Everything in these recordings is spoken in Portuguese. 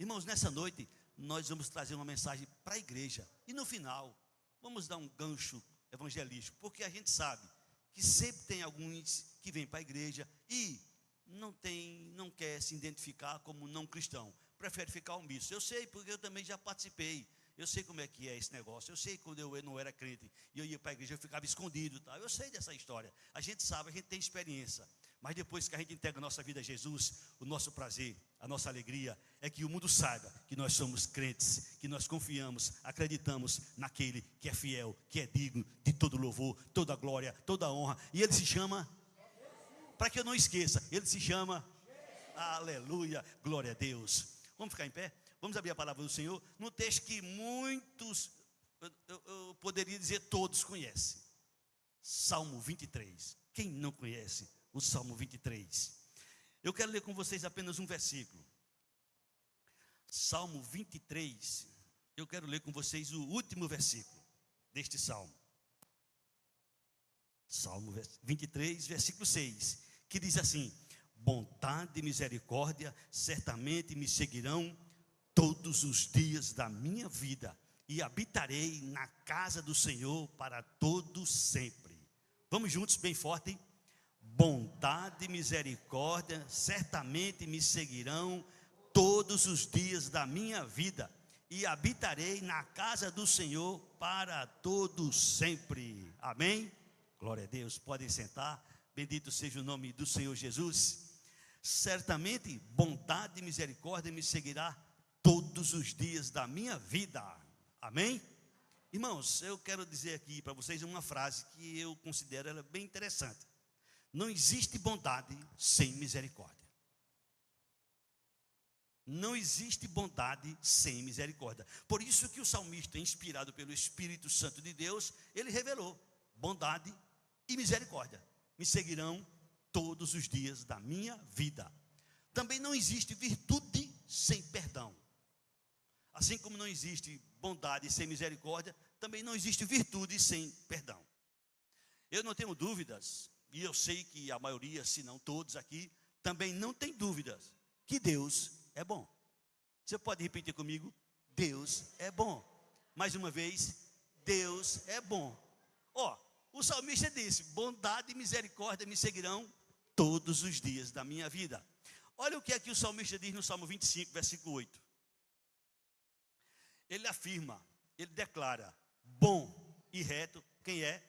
Irmãos, nessa noite, nós vamos trazer uma mensagem para a igreja. E no final, vamos dar um gancho evangelístico, porque a gente sabe que sempre tem alguns que vêm para a igreja e não quer se identificar como não cristão, prefere ficar omisso. Eu sei, porque eu também já participei. Eu sei como é que é esse negócio. Eu sei quando eu não era crente e eu ia para a igreja, eu ficava escondido, tá? Eu sei dessa história. A gente sabe, a gente tem experiência. Mas depois que a gente entrega a nossa vida a Jesus, o nosso prazer, a nossa alegria é que o mundo saiba que nós somos crentes, que nós confiamos, acreditamos naquele que é fiel, que é digno de todo louvor, toda glória, toda honra. E ele se chama, para que eu não esqueça, ele se chama, aleluia, glória a Deus. Vamos ficar em pé? Vamos abrir a palavra do Senhor no texto que muitos, eu poderia dizer todos conhecem. Salmo 23. Quem não conhece o Salmo 23? Eu quero ler com vocês apenas um versículo. Salmo 23. Eu quero ler com vocês o último versículo deste salmo. Salmo 23, versículo 6, que diz assim: bondade e misericórdia certamente me seguirão todos os dias da minha vida, e habitarei na casa do Senhor para todo sempre. Vamos juntos, bem forte. Bondade e misericórdia certamente me seguirão todos os dias da minha vida, e habitarei na casa do Senhor para todo sempre. Amém? Glória a Deus. Podem sentar. Bendito seja o nome do Senhor Jesus. Certamente bondade e misericórdia me seguirá todos os dias da minha vida. Amém? Irmãos, eu quero dizer aqui para vocês uma frase que eu considero ela bem interessante. Não existe bondade sem misericórdia. Não existe bondade sem misericórdia. Por isso que o salmista, inspirado pelo Espírito Santo de Deus, ele revelou: bondade e misericórdia me seguirão todos os dias da minha vida. Também não existe virtude sem perdão. Assim como não existe bondade sem misericórdia, também não existe virtude sem perdão. Eu não tenho dúvidas, e eu sei que a maioria, se não todos aqui, também não tem dúvidas, que Deus é bom. Você pode repetir comigo? Deus é bom. Mais uma vez, Deus é bom. O salmista disse: bondade e misericórdia me seguirão todos os dias da minha vida. Olha o que é que o salmista diz no Salmo 25, versículo 8. Ele afirma, ele declara: bom e reto, quem é?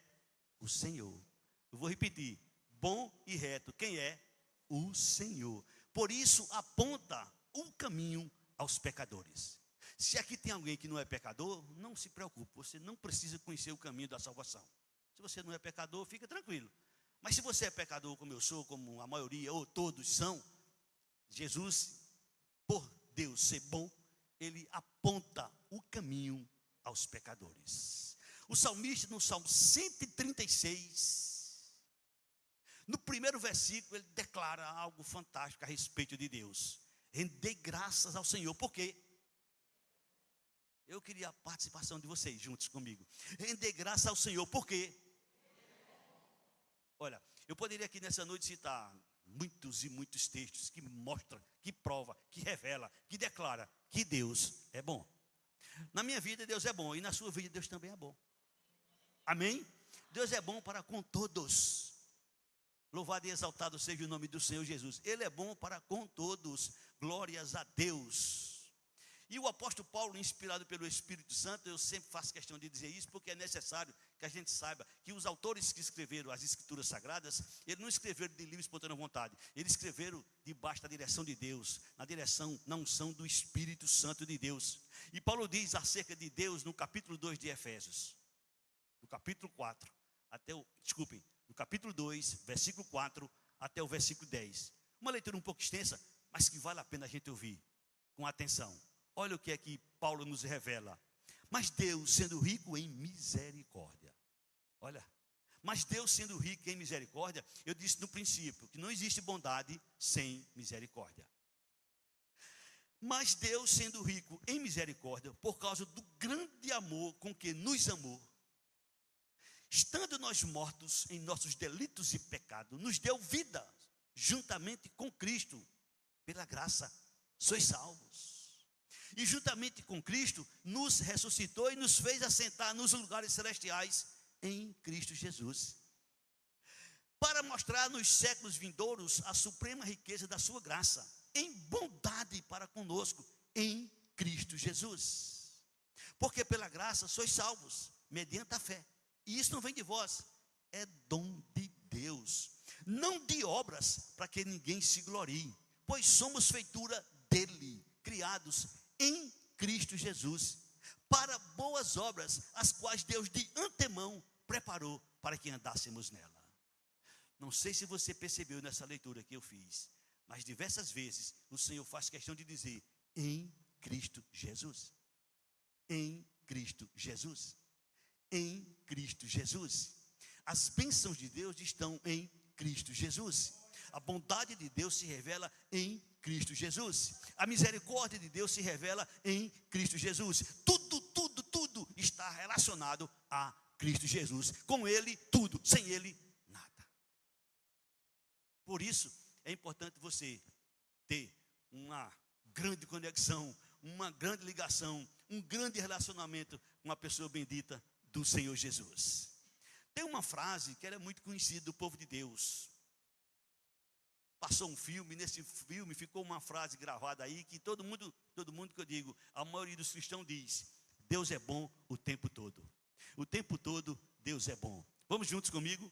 O Senhor. Eu vou repetir: bom e reto, quem é? O Senhor. Por isso aponta o caminho aos pecadores. Se aqui tem alguém que não é pecador, não se preocupe, você não precisa conhecer o caminho da salvação. Se você não é pecador, fica tranquilo. Mas se você é pecador, como eu sou, como a maioria ou todos são, Jesus, por Deus ser bom, ele aponta o caminho aos pecadores. O salmista, no Salmo 136, no primeiro versículo, ele declara algo fantástico a respeito de Deus: rendei graças ao Senhor. Por quê? Eu queria a participação de vocês juntos comigo. Render graças ao Senhor. Por quê? Olha, eu poderia aqui nessa noite citar muitos e muitos textos que mostram, que prova, que revela, que declara que Deus é bom. Na minha vida Deus é bom, e na sua vida Deus também é bom. Amém? Deus é bom para com todos. Louvado e exaltado seja o nome do Senhor Jesus. Ele é bom para com todos. Glórias a Deus. E o apóstolo Paulo, inspirado pelo Espírito Santo, eu sempre faço questão de dizer isso, porque é necessário que a gente saiba que os autores que escreveram as Escrituras Sagradas, eles não escreveram de livre e espontânea vontade, eles escreveram debaixo da direção de Deus, na unção do Espírito Santo de Deus. E Paulo diz acerca de Deus no capítulo 2 de Efésios, no capítulo 4, no capítulo 2, versículo 4 até o versículo 10. Uma leitura um pouco extensa, mas que vale a pena a gente ouvir com atenção. Olha o que é que Paulo nos revela. Mas Deus, sendo rico em misericórdia. Olha, mas Deus sendo rico em misericórdia, eu disse no princípio que não existe bondade sem misericórdia. Mas Deus sendo rico em misericórdia, por causa do grande amor com que nos amou, estando nós mortos em nossos delitos e pecados, nos deu vida juntamente com Cristo. Pela graça sois salvos. E juntamente com Cristo, nos ressuscitou e nos fez assentar nos lugares celestiais em Cristo Jesus, para mostrar nos séculos vindouros a suprema riqueza da sua graça, em bondade para conosco, em Cristo Jesus. Porque pela graça sois salvos, mediante a fé. E isso não vem de vós, é dom de Deus, não de obras, para que ninguém se glorie, pois somos feitura dele, criados em Cristo Jesus, para boas obras, as quais Deus de antemão preparou para que andássemos nela. Não sei se você percebeu nessa leitura que eu fiz, mas diversas vezes o Senhor faz questão de dizer, em Cristo Jesus, em Cristo Jesus, em Cristo Jesus. As bênçãos de Deus estão em Cristo Jesus. A bondade de Deus se revela em Cristo Jesus. A misericórdia de Deus se revela em Cristo Jesus. Tudo está relacionado a Cristo Jesus. Com Ele, tudo. Sem Ele, nada. Por isso, é importante você ter uma grande conexão, uma grande ligação, um grande relacionamento com a pessoa bendita do Senhor Jesus. Tem uma frase que era muito conhecida do povo de Deus. Passou um filme, nesse filme ficou uma frase gravada aí, que todo mundo que eu digo, a maioria dos cristãos diz, Deus é bom o tempo todo. O tempo todo, Deus é bom. Vamos juntos comigo?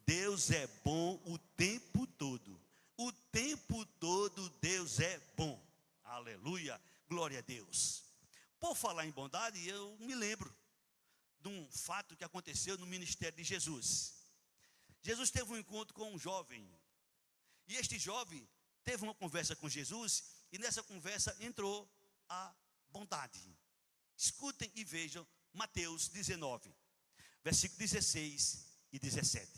Deus é bom o tempo todo. O tempo todo Deus é bom. Aleluia, glória a Deus. Por falar em bondade, eu me lembro de um fato que aconteceu no ministério de Jesus. Jesus teve um encontro com um jovem. E este jovem teve uma conversa com Jesus. E nessa conversa entrou a bondade. Escutem e vejam Mateus 19, versículo 16 e 17.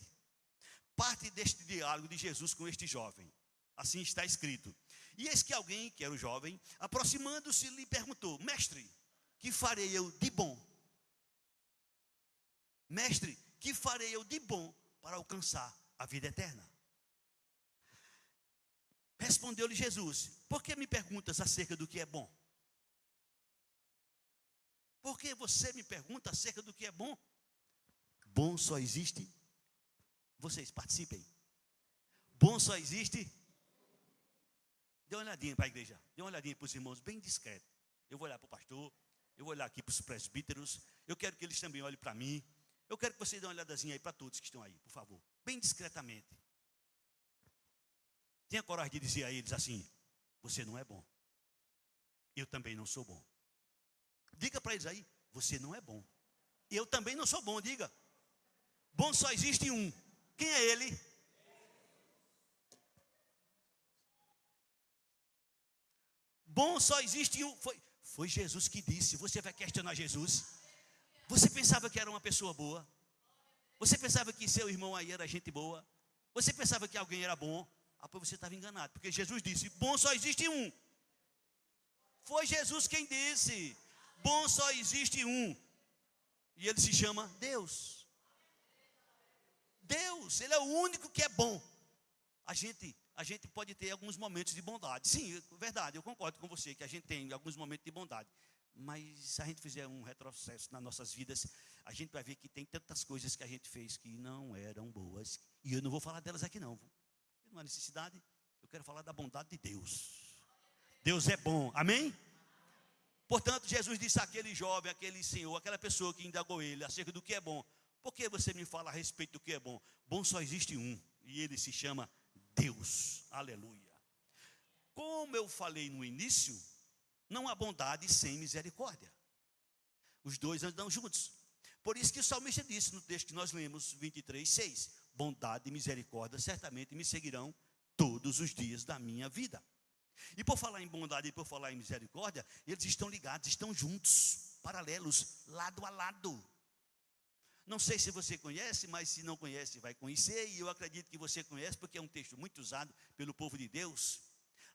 Parte deste diálogo de Jesus com este jovem. Assim está escrito. E eis que alguém, que era o jovem, aproximando-se, lhe perguntou, mestre, que farei eu de bom? Mestre, que farei eu de bom para alcançar a vida eterna? Respondeu-lhe Jesus, por que me perguntas acerca do que é bom? Por que você me pergunta acerca do que é bom? Bom só existe, vocês participem. Bom só existe. Dê uma olhadinha para a igreja, dê uma olhadinha para os irmãos, bem discreto. Eu vou olhar para o pastor, eu vou olhar aqui para os presbíteros, eu quero que eles também olhem para mim. Eu quero que vocês dêem uma olhadazinha aí para todos que estão aí, por favor, bem discretamente. Tenha coragem de dizer a eles assim, você não é bom. Eu também não sou bom. Diga para eles aí, você não é bom. Eu também não sou bom, diga. Bom só existe um. Quem é ele? Bom só existe um. Foi Jesus que disse. Você vai questionar Jesus? Você pensava que era uma pessoa boa? Você pensava que seu irmão aí era gente boa? Você pensava que alguém era bom? Ah, pois você estava enganado. Porque Jesus disse, bom só existe um. Foi Jesus quem disse. Bom só existe um. E ele se chama Deus. Deus, ele é o único que é bom. A gente pode ter alguns momentos de bondade. Sim, é verdade, eu concordo com você que a gente tem alguns momentos de bondade. Mas se a gente fizer um retrocesso nas nossas vidas, a gente vai ver que tem tantas coisas que a gente fez que não eram boas. E eu não vou falar delas aqui não. Não há necessidade, eu quero falar da bondade de Deus. Deus é bom, amém? Portanto, Jesus disse àquele jovem, àquele senhor, aquela pessoa que indagou ele acerca do que é bom. Por que você me fala a respeito do que é bom? Bom só existe um, e ele se chama Deus, aleluia. Como eu falei no início, não há bondade sem misericórdia. Os dois andam juntos. Por isso que o salmista disse no texto que nós lemos, 23:6, bondade e misericórdia certamente me seguirão todos os dias da minha vida. E por falar em bondade e por falar em misericórdia, eles estão ligados, estão juntos, paralelos, lado a lado. Não sei se você conhece, mas se não conhece, vai conhecer. E eu acredito que você conhece, porque é um texto muito usado pelo povo de Deus.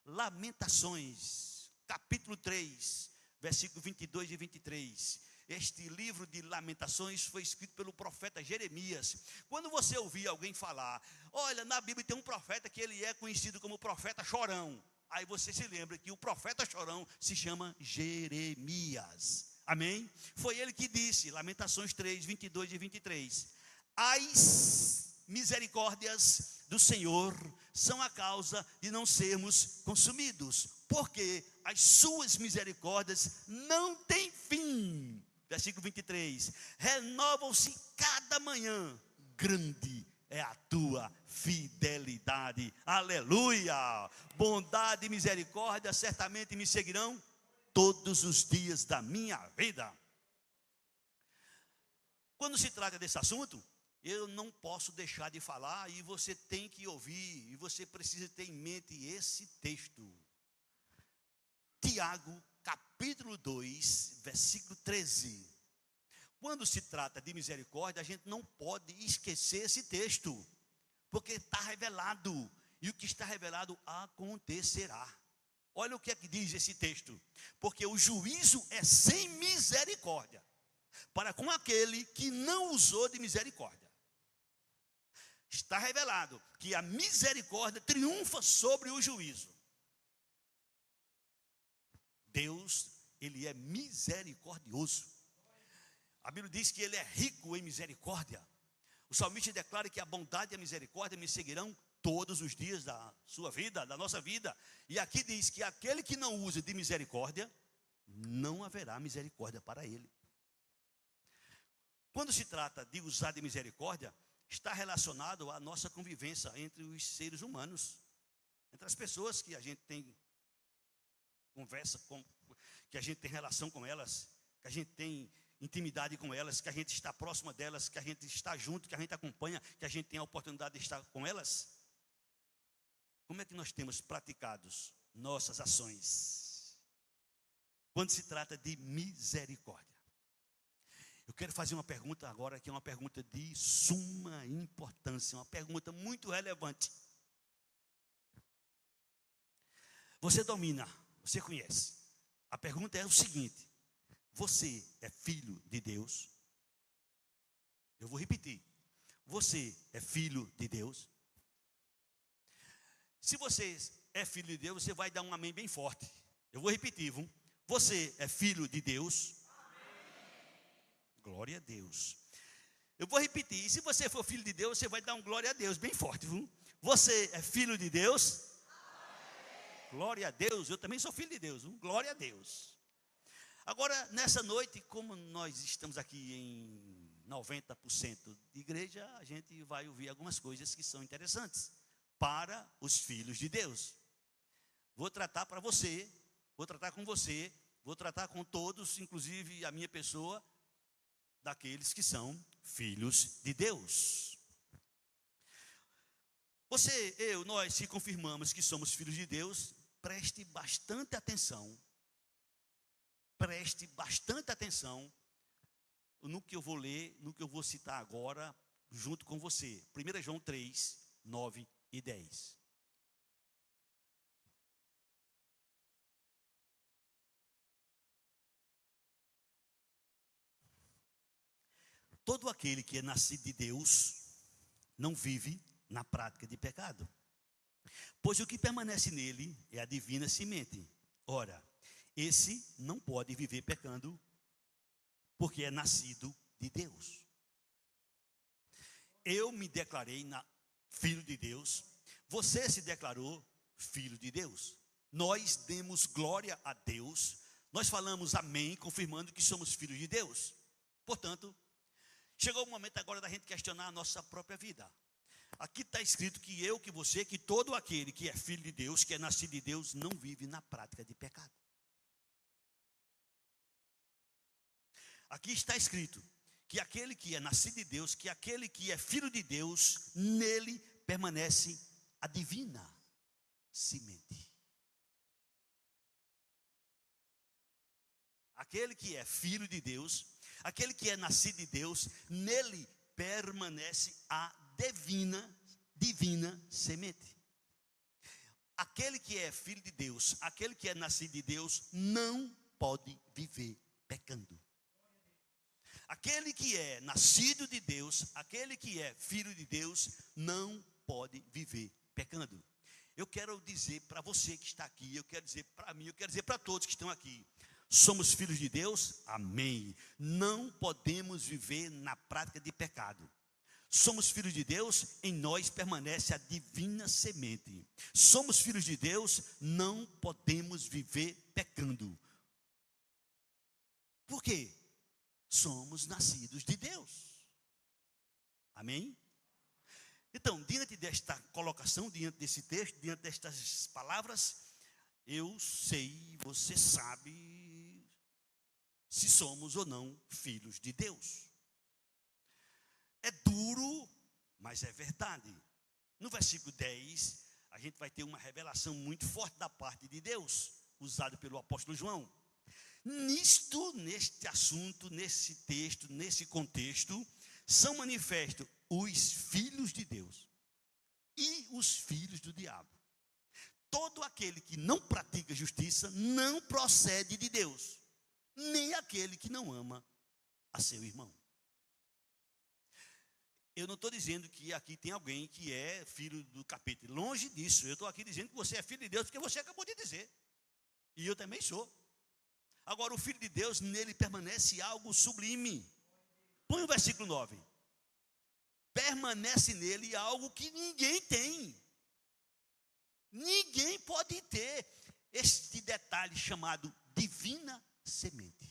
Lamentações, capítulo 3, versículo 22 e 23. Este livro de Lamentações foi escrito pelo profeta Jeremias. Quando você ouvir alguém falar, olha, na Bíblia tem um profeta que ele é conhecido como profeta chorão. Aí você se lembra que o profeta chorão se chama Jeremias. Amém? Foi ele que disse, Lamentações 3, 22 e 23. As misericórdias do Senhor são a causa de não sermos consumidos, porque as suas misericórdias não têm fim. Versículo 23. Renovam-se cada manhã, grande é a tua fidelidade. Aleluia! Bondade e misericórdia certamente me seguirão todos os dias da minha vida. Quando se trata desse assunto, eu não posso deixar de falar, e você tem que ouvir, e você precisa ter em mente esse texto. Tiago, capítulo 2, versículo 13. Quando se trata de misericórdia, a gente não pode esquecer esse texto, porque está revelado, e o que está revelado acontecerá. Olha o que é que diz esse texto: porque o juízo é sem misericórdia para com aquele que não usou de misericórdia. Está revelado que a misericórdia triunfa sobre o juízo. Deus, ele é misericordioso. A Bíblia diz que ele é rico em misericórdia. O salmista declara que a bondade e a misericórdia me seguirão todos os dias da sua vida, da nossa vida. E aqui diz que aquele que não usa de misericórdia, não haverá misericórdia para ele. Quando se trata de usar de misericórdia, está relacionado à nossa convivência entre os seres humanos, entre as pessoas que a gente tem conversa com, que a gente tem relação com elas, que a gente tem intimidade com elas, que a gente está próxima delas, que a gente está junto, que a gente acompanha, que a gente tem a oportunidade de estar com elas. Como é que nós temos praticado nossas ações quando se trata de misericórdia? Eu quero fazer uma pergunta agora, que é uma pergunta de suma importância, uma pergunta muito relevante. Você domina, você conhece. A pergunta é o seguinte: você é filho de Deus? Eu vou repetir. Você é filho de Deus? Se você é filho de Deus, você vai dar um amém bem forte. Eu vou repetir, viu? Você é filho de Deus? Glória a Deus. Eu vou repetir. E se você for filho de Deus, você vai dar um glória a Deus bem forte, viu? Você é filho de Deus? Amém. Glória a Deus. Eu também sou filho de Deus, viu? Glória a Deus. Agora, nessa noite, como nós estamos aqui em 90% de igreja, a gente vai ouvir algumas coisas que são interessantes para os filhos de Deus. Vou tratar para você, vou tratar com você, vou tratar com todos, inclusive a minha pessoa, daqueles que são filhos de Deus. Você, eu, nós, se confirmamos que somos filhos de Deus, preste bastante atenção no que eu vou ler, no que eu vou citar agora, junto com você. 1 João 3, 9 e 10. Todo aquele que é nascido de Deus não vive na prática de pecado, pois o que permanece nele é a divina semente. Ora, esse não pode viver pecando, porque é nascido de Deus. Eu me declarei filho de Deus, você se declarou filho de Deus. Nós demos glória a Deus, nós falamos amém, confirmando que somos filhos de Deus. Portanto, chegou o momento agora da gente questionar a nossa própria vida. Aqui está escrito que eu, que você, que todo aquele que é filho de Deus, que é nascido de Deus, não vive na prática de pecado. Aqui está escrito que aquele que é nascido de Deus, que aquele que é filho de Deus, nele permanece a divina semente. Aquele que é filho de Deus, aquele que é nascido de Deus, nele permanece a divina semente. Aquele que é filho de Deus, aquele que é nascido de Deus, não pode viver pecando. Aquele que é nascido de Deus, aquele que é filho de Deus, não pode viver pecando. Eu quero dizer para você que está aqui, eu quero dizer para mim, eu quero dizer para todos que estão aqui. Somos filhos de Deus? Amém. Não podemos viver na prática de pecado. Somos filhos de Deus, em nós permanece a divina semente. Somos filhos de Deus, não podemos viver pecando. Por quê? Somos nascidos de Deus. Amém? Então, diante desta colocação, diante desse texto, diante destas palavras, eu sei, você sabe, se somos ou não filhos de Deus. É duro, mas é verdade. No versículo 10, a gente vai ter uma revelação muito forte da parte de Deus, usada pelo apóstolo João. Neste assunto, nesse texto, nesse contexto, são manifestos os filhos de Deus e os filhos do diabo. Todo aquele que não pratica justiça não procede de Deus, nem aquele que não ama a seu irmão. Eu não estou dizendo que aqui tem alguém que é filho do capeta. Longe disso. Eu estou aqui dizendo que você é filho de Deus, porque você acabou de dizer. E eu também sou. Agora, o filho de Deus, nele permanece algo sublime. Põe o versículo 9. Permanece nele algo que ninguém tem. Ninguém pode ter este detalhe chamado divina semente.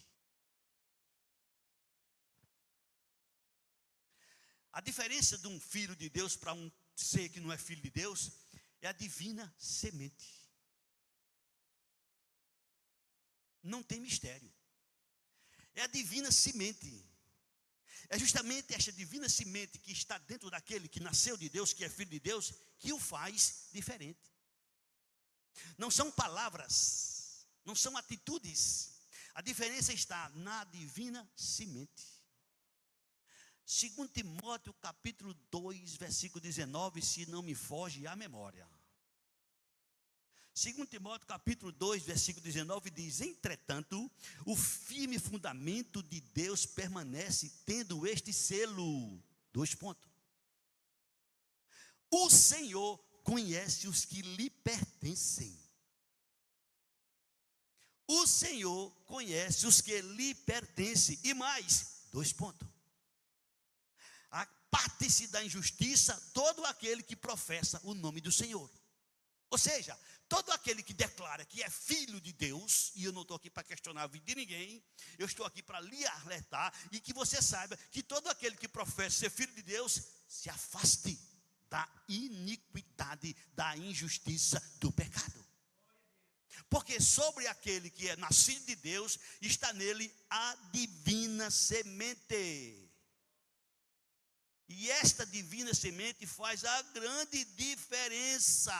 A diferença de um filho de Deus para um ser que não é filho de Deus é a divina semente. Não tem mistério. É a divina semente. É justamente esta divina semente que está dentro daquele que nasceu de Deus, que é filho de Deus, que o faz diferente. Não são palavras, não são atitudes. A diferença está na divina semente. 2 Timóteo capítulo 2, versículo 19, se não me foge a memória. 2 Timóteo capítulo 2, versículo 19 diz: entretanto, o firme fundamento de Deus permanece tendo este selo. 2 pontos. O Senhor conhece os que lhe pertencem. O Senhor conhece os que lhe pertencem. E mais, 2 pontos. Aparte-se da injustiça todo aquele que professa o nome do Senhor. Ou seja, todo aquele que declara que é filho de Deus, e eu não estou aqui para questionar a vida de ninguém, eu estou aqui para lhe alertar, e que você saiba que todo aquele que professa ser filho de Deus, se afaste da iniquidade, da injustiça, do pecado. Porque sobre aquele que é nascido de Deus, está nele a divina semente. E esta divina semente faz a grande diferença.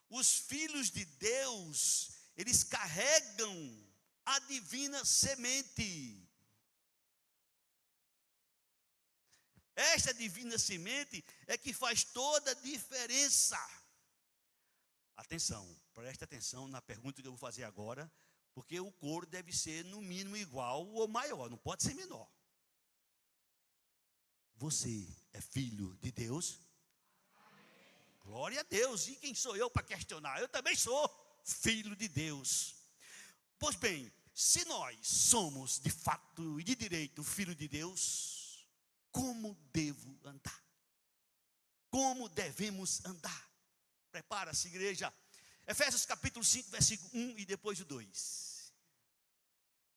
Os filhos de Deus, eles carregam a divina semente. Esta divina semente é que faz toda a diferença. Atenção, preste atenção na pergunta que eu vou fazer agora, porque o coro deve ser no mínimo igual ou maior, não pode ser menor. Você é filho de Deus? Amém. Glória a Deus. E quem sou eu para questionar? Eu também sou filho de Deus. Pois bem, se nós somos de fato e de direito filho de Deus, como devo andar? Como devemos andar? Prepara-se, igreja. Efésios capítulo 5, versículo 1 e depois o 2.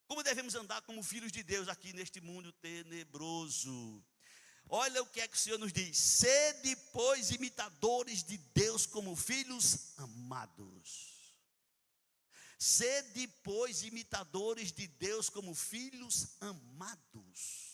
Como devemos andar como filhos de Deus aqui neste mundo tenebroso? Olha o que é que o Senhor nos diz: sede, pois, imitadores de Deus como filhos amados. Sede, pois, imitadores de Deus como filhos amados.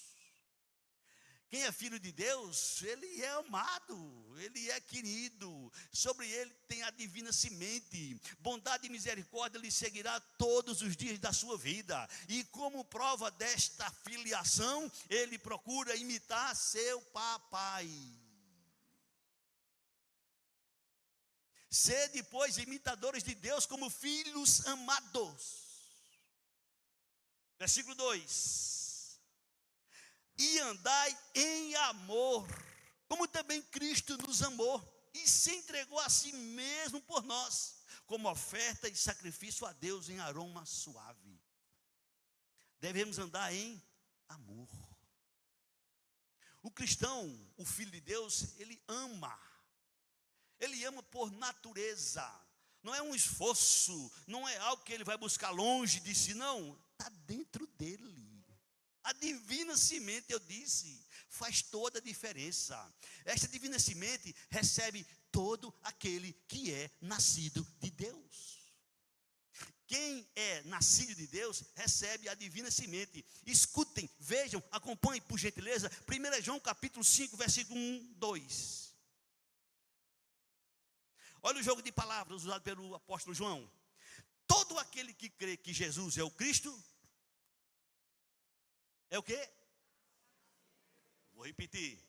Quem é filho de Deus, ele é amado, ele é querido, sobre ele tem a divina semente, bondade e misericórdia lhe seguirá todos os dias da sua vida, e como prova desta filiação, ele procura imitar seu papai. Sede, pois, imitadores de Deus como filhos amados. Versículo 2. E andai em amor, como também Cristo nos amou e se entregou a si mesmo por nós, como oferta e sacrifício a Deus em aroma suave. Devemos andar em amor. O cristão, o filho de Deus, ele ama. Ele ama por natureza. Não é um esforço, não é algo que ele vai buscar longe de si, não. Está dentro dele. A divina semente, eu disse, faz toda a diferença. Esta divina semente recebe todo aquele que é nascido de Deus. Quem é nascido de Deus, recebe a divina semente. Escutem, vejam, acompanhem por gentileza, 1 João capítulo 5, versículo 1, 2. Olha o jogo de palavras usado pelo apóstolo João. Todo aquele que crê que Jesus é o Cristo, é o quê? Vou repetir.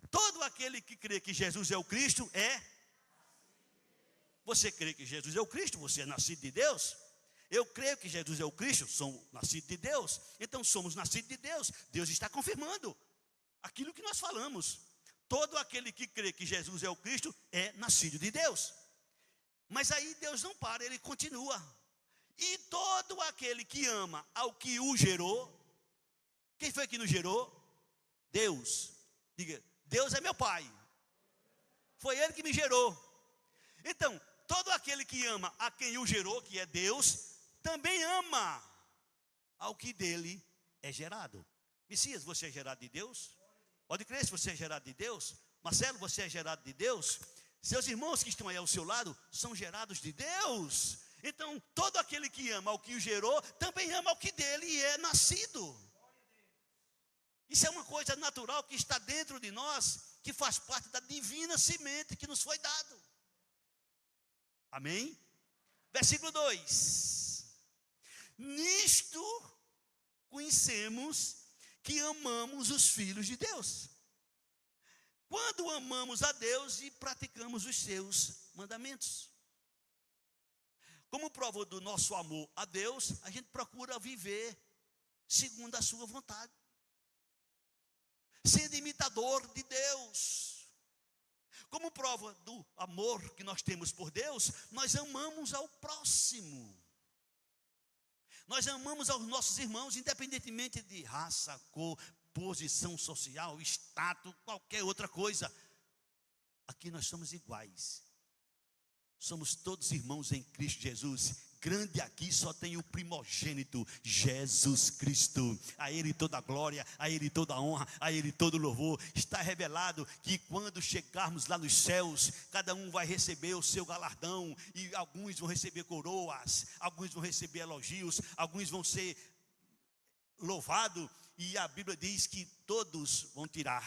Todo aquele que crê que Jesus é o Cristo é. Você crê que Jesus é o Cristo, você é nascido de Deus. Eu creio que Jesus é o Cristo, sou nascido de Deus. Então somos nascidos de Deus. Deus está confirmando aquilo que nós falamos. Todo aquele que crê que Jesus é o Cristo é nascido de Deus. Mas aí Deus não para, ele continua. E todo aquele que ama ao que o gerou. Quem foi que nos gerou? Deus. Diga, Deus é meu pai. Foi ele que me gerou. Então, todo aquele que ama a quem o gerou, que é Deus, também ama ao que dele é gerado. Messias, você é gerado de Deus? Pode crer se você é gerado de Deus. Marcelo, você é gerado de Deus. Seus irmãos que estão aí ao seu lado são gerados de Deus. Então, todo aquele que ama ao que o gerou, também ama ao que dele é nascido. Isso é uma coisa natural que está dentro de nós, que faz parte da divina semente que nos foi dado. Amém? Versículo 2. Nisto conhecemos que amamos os filhos de Deus, quando amamos a Deus e praticamos os seus mandamentos. Como prova do nosso amor a Deus, a gente procura viver segundo a sua vontade, sendo imitador de Deus. Como prova do amor que nós temos por Deus, nós amamos ao próximo. Nós amamos aos nossos irmãos, independentemente de raça, cor, posição social, status, qualquer outra coisa. Aqui nós somos iguais. Somos todos irmãos em Cristo Jesus. Grande aqui só tem o primogênito, Jesus Cristo. A Ele toda a glória, a Ele toda a honra, a Ele todo o louvor. Está revelado que quando chegarmos lá nos céus, cada um vai receber o seu galardão. E alguns vão receber coroas, alguns vão receber elogios, alguns vão ser louvados. E a Bíblia diz que todos vão tirar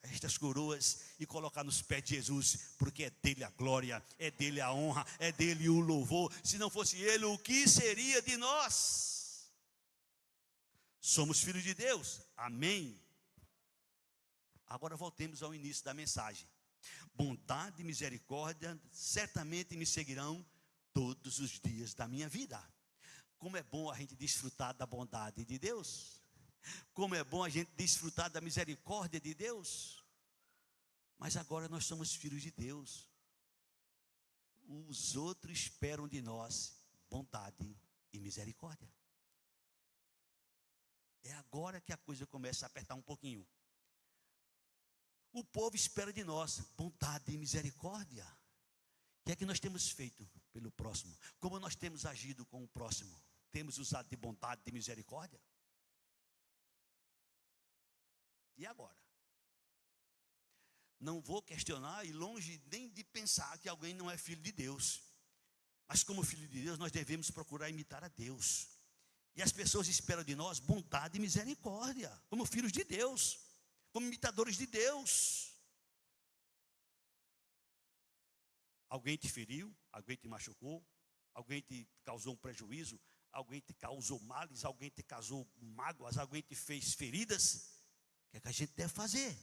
estas coroas e colocar nos pés de Jesus, porque é dele a glória, é dele a honra, é dele o louvor. Se não fosse ele, o que seria de nós? Somos filhos de Deus, amém. Agora voltemos ao início da mensagem. Bondade e misericórdia certamente me seguirão todos os dias da minha vida. Como é bom a gente desfrutar da bondade de Deus. Como é bom a gente desfrutar da misericórdia de Deus. Mas agora nós somos filhos de Deus. Os outros esperam de nós bondade e misericórdia. É agora que a coisa começa a apertar um pouquinho. O povo espera de nós bondade e misericórdia. O que é que nós temos feito pelo próximo? Como nós temos agido com o próximo? Temos usado de bondade e de misericórdia? E agora? Não vou questionar e longe nem de pensar que alguém não é filho de Deus. Mas como filho de Deus, nós devemos procurar imitar a Deus. E as pessoas esperam de nós bondade e misericórdia, como filhos de Deus, como imitadores de Deus. Alguém te feriu, alguém te machucou, alguém te causou um prejuízo, alguém te causou males, alguém te causou mágoas, alguém te fez feridas. O que a gente deve fazer?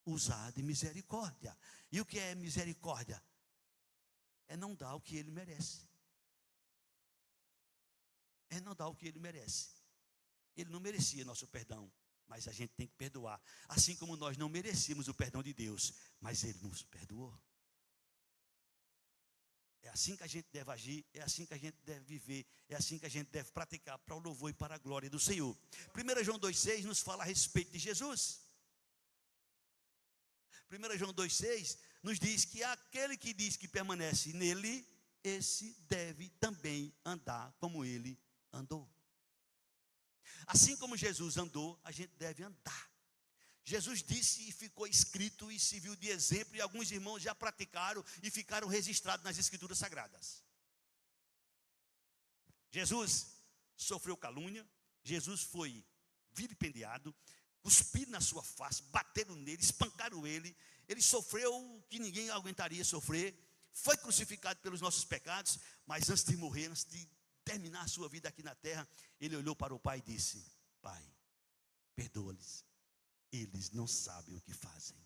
Usar de misericórdia. E o que é misericórdia? É não dar o que ele merece. É não dar o que ele merece. Ele não merecia nosso perdão, mas a gente tem que perdoar. Assim como nós não merecíamos o perdão de Deus, mas ele nos perdoou. É assim que a gente deve agir, é assim que a gente deve viver, é assim que a gente deve praticar para o louvor e para a glória do Senhor. 1 João 2,6 nos fala a respeito de Jesus. 1 João 2,6 nos diz que aquele que diz que permanece nele, esse deve também andar como ele andou. Assim como Jesus andou, a gente deve andar. Jesus disse e ficou escrito e serviu de exemplo, e alguns irmãos já praticaram e ficaram registrados nas Escrituras Sagradas. Jesus sofreu calúnia, Jesus foi vilipendiado, cuspiram na sua face, bateram nele, espancaram ele sofreu o que ninguém aguentaria sofrer, foi crucificado pelos nossos pecados, mas antes de morrer, antes de terminar a sua vida aqui na terra, ele olhou para o Pai e disse: Pai, perdoa-lhes, eles não sabem o que fazem.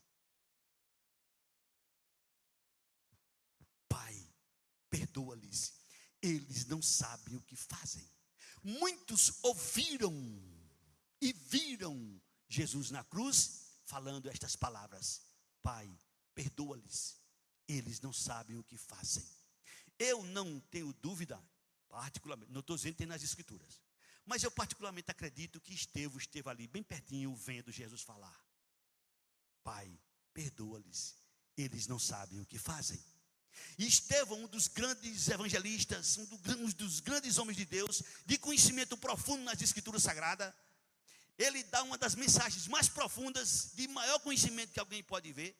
Pai, perdoa-lhes, eles não sabem o que fazem. Muitos ouviram e viram Jesus na cruz falando estas palavras: Pai, perdoa-lhes, eles não sabem o que fazem. Eu não tenho dúvida, particularmente, não estou dizendo que tem nas Escrituras, mas eu particularmente acredito que Estevão esteve ali bem pertinho vendo Jesus falar: Pai, perdoa-lhes, eles não sabem o que fazem. E Estevão, um dos grandes evangelistas, um dos grandes homens de Deus, de conhecimento profundo nas Escrituras Sagradas, ele dá uma das mensagens mais profundas, de maior conhecimento que alguém pode ver.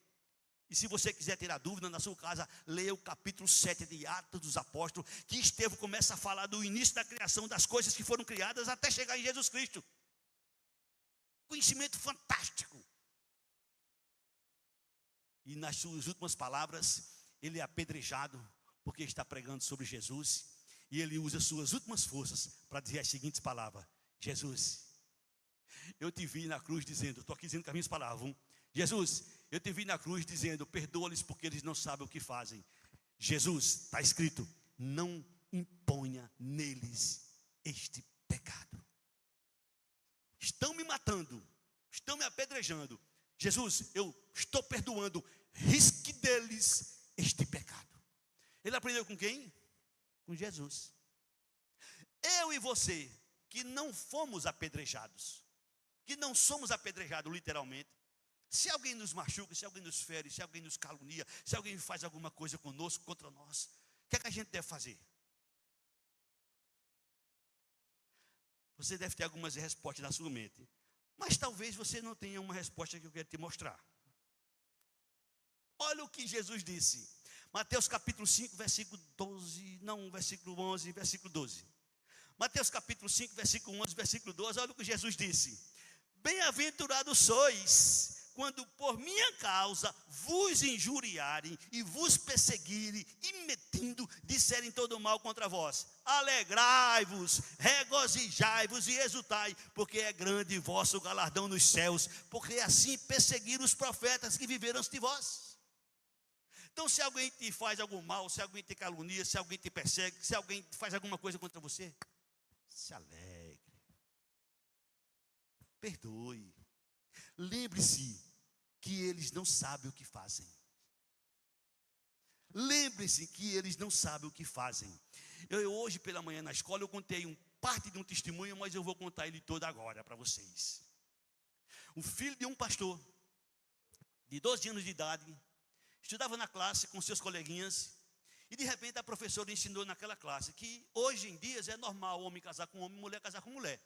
E se você quiser tirar dúvida na sua casa, leia o capítulo 7 de Atos dos Apóstolos, que Estevão começa a falar do início da criação, das coisas que foram criadas até chegar em Jesus Cristo. Conhecimento fantástico. E nas suas últimas palavras, ele é apedrejado porque está pregando sobre Jesus, e ele usa suas últimas forças para dizer as seguintes palavras: Jesus, eu te vi na cruz dizendo, estou aqui dizendo com as minhas palavras, Jesus, eu te vi na cruz dizendo, perdoa-lhes porque eles não sabem o que fazem. Jesus, está escrito, não imponha neles este pecado. Estão me matando, estão me apedrejando. Jesus, eu estou perdoando, risque deles este pecado. Ele aprendeu com quem? Com Jesus. Eu e você, que não fomos apedrejados, que não somos apedrejados literalmente, se alguém nos machuca, se alguém nos fere, se alguém nos calunia, se alguém faz alguma coisa conosco, contra nós, o que é que a gente deve fazer? Você deve ter algumas respostas na sua mente, mas talvez você não tenha uma resposta que eu quero te mostrar. Olha o que Jesus disse, Mateus capítulo 5, versículo 12, não, versículo 11, versículo 12. Mateus capítulo 5, versículo 11, versículo 12, olha o que Jesus disse: Bem-aventurados sois, quando por minha causa vos injuriarem e vos perseguirem, e metindo, disserem todo mal contra vós. Alegrai-vos, regozijai-vos e exultai, porque é grande vosso galardão nos céus, porque assim perseguiram os profetas que viveram antes de vós. Então, se alguém te faz algum mal, se alguém te calunia, se alguém te persegue, se alguém faz alguma coisa contra você, se alegre, perdoe. Lembre-se que eles não sabem o que fazem. Lembre-se que eles não sabem o que fazem. Eu hoje pela manhã na escola eu contei parte de um testemunho, mas eu vou contar ele todo agora para vocês. O filho de um pastor, de 12 anos de idade, estudava na classe com seus coleguinhas, e de repente a professora ensinou naquela classe que hoje em dia é normal homem casar com homem, mulher casar com mulher.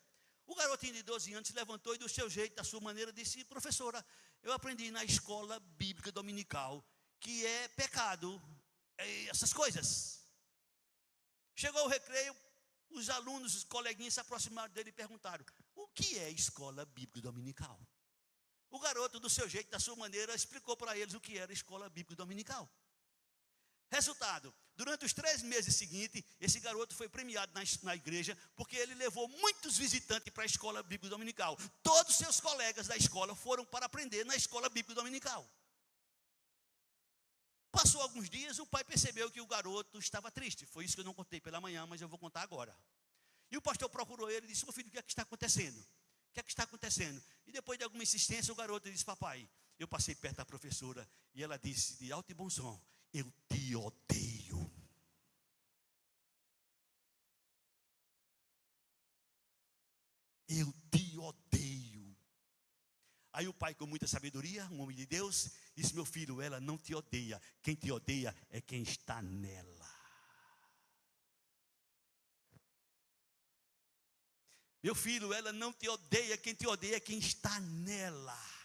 O garotinho de 12 anos se levantou e do seu jeito, da sua maneira, disse: professora, eu aprendi na escola bíblica dominical que é pecado essas coisas. Chegou o recreio, os alunos, os coleguinhas se aproximaram dele e perguntaram: o que é escola bíblica dominical? O garoto, do seu jeito, da sua maneira, explicou para eles o que era escola bíblica dominical. Resultado, durante os 3 meses seguintes, esse garoto foi premiado na igreja, porque ele levou muitos visitantes para a escola bíblica dominical. Todos os seus colegas da escola foram para aprender na escola bíblica dominical. Passou alguns dias, o pai percebeu que o garoto estava triste. Foi isso que eu não contei pela manhã, mas eu vou contar agora. E o pastor procurou ele e disse: meu filho, o que é que está acontecendo? O que é que está acontecendo? E depois de alguma insistência, o garoto disse: papai, eu passei perto da professora e ela disse de alto e bom som: eu te odeio. eu te odeio. Aí o pai, com muita sabedoria, um homem de Deus, disse: meu filho, ela não te odeia. Quem te odeia é quem está nela. Meu filho, ela não te odeia. Quem te odeia é quem está nela.